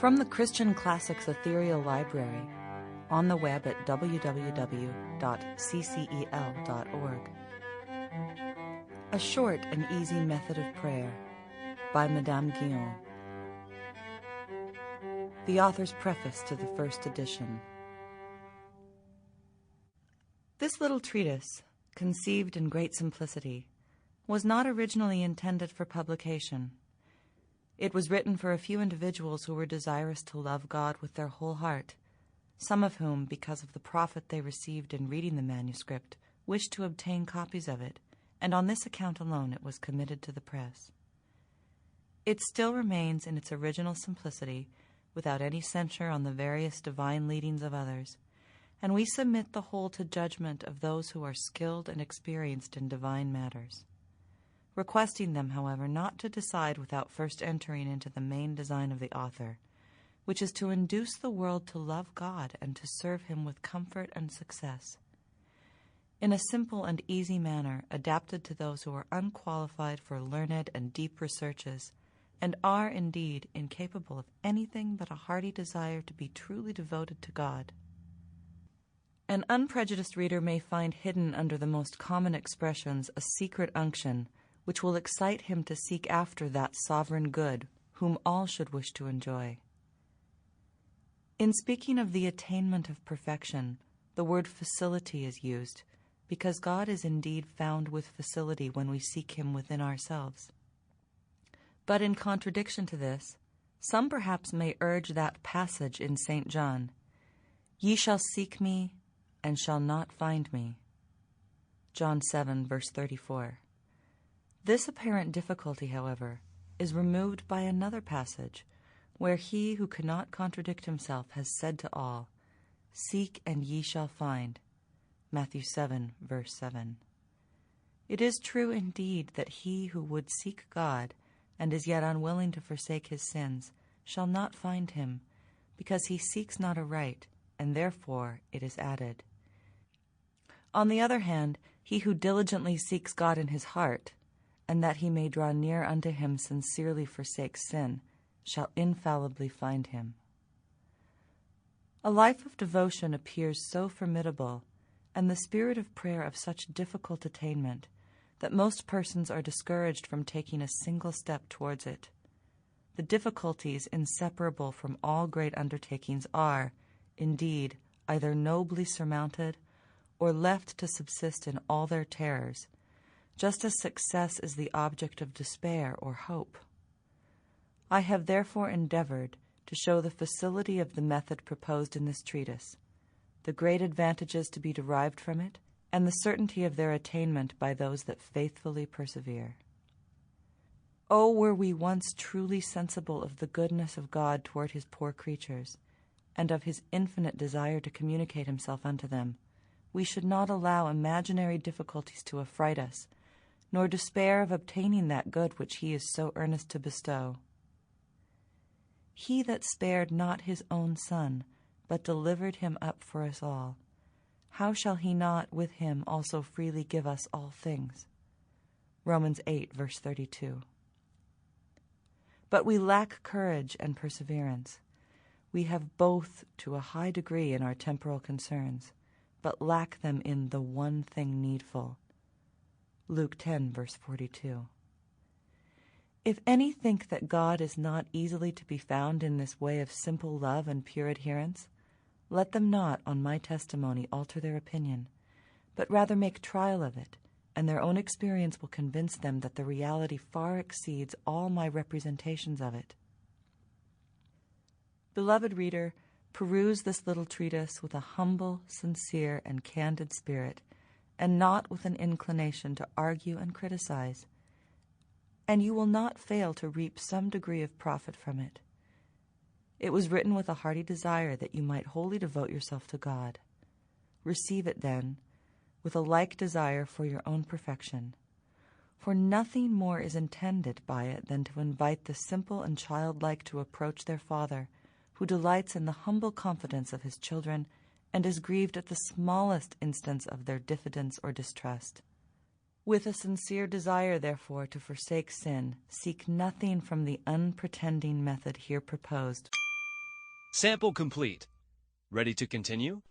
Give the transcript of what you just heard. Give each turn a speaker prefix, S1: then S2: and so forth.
S1: From the Christian Classics Ethereal Library, on the web at www.ccel.org. A Short and Easy Method of Prayer by Madame Guyon. The author's preface to the first edition. This little treatise, conceived in great simplicity, was not originally intended for publication. It was written for a few individuals who were desirous to love God with their whole heart, some of whom, because of the profit they received in reading the manuscript, wished to obtain copies of it, and on this account alone it was committed to the press. It still remains in its original simplicity, without any censure on the various divine leadings of others, and we submit the whole to judgment of those who are skilled and experienced in divine matters, requesting them, however, not to decide without first entering into the main design of the author, which is to induce the world to love God and to serve him with comfort and success, in a simple and easy manner adapted to those who are unqualified for learned and deep researches, and are indeed incapable of anything but a hearty desire to be truly devoted to God. An unprejudiced reader may find hidden under the most common expressions a secret unction, which will excite him to seek after that sovereign good, whom all should wish to enjoy. In speaking of the attainment of perfection, the word facility is used, because God is indeed found with facility when we seek him within ourselves. But in contradiction to this, some perhaps may urge that passage in St. John, "Ye shall seek me, and shall not find me." John 7, verse 34. This apparent difficulty, however, is removed by another passage, where he who cannot contradict himself has said to all, "Seek and ye shall find." Matthew 7, verse 7. It is true indeed that he who would seek God, and is yet unwilling to forsake his sins, shall not find him, because he seeks not aright, and therefore it is added. On the other hand, he who diligently seeks God in his heart, and that he may draw near unto him sincerely forsakes sin, shall infallibly find him. A life of devotion appears so formidable, and the spirit of prayer of such difficult attainment, that most persons are discouraged from taking a single step towards it. The difficulties inseparable from all great undertakings are, indeed, either nobly surmounted, or left to subsist in all their terrors, just as success is the object of despair or hope. I have therefore endeavored to show the facility of the method proposed in this treatise, the great advantages to be derived from it, and the certainty of their attainment by those that faithfully persevere. Oh, were we once truly sensible of the goodness of God toward his poor creatures, and of his infinite desire to communicate himself unto them, we should not allow imaginary difficulties to affright us, nor despair of obtaining that good which he is so earnest to bestow. He that spared not his own Son, but delivered him up for us all, how shall he not with him also freely give us all things? Romans 8, verse 32. But we lack courage and perseverance. We have both to a high degree in our temporal concerns, but lack them in the one thing needful. Luke 10, verse 42. If any think that God is not easily to be found in this way of simple love and pure adherence, let them not, on my testimony, alter their opinion, but rather make trial of it, and their own experience will convince them that the reality far exceeds all my representations of it. Beloved reader, peruse this little treatise with a humble, sincere, and candid spirit, and not with an inclination to argue and criticize, and you will not fail to reap some degree of profit from it. It was written with a hearty desire that you might wholly devote yourself to God. Receive it, then, with a like desire for your own perfection, for nothing more is intended by it than to invite the simple and childlike to approach their Father, who delights in the humble confidence of his children and is grieved at the smallest instance of their diffidence or distrust. With a sincere desire, therefore, to forsake sin, seek nothing from the unpretending method here proposed,
S2: Sample complete. Ready to continue?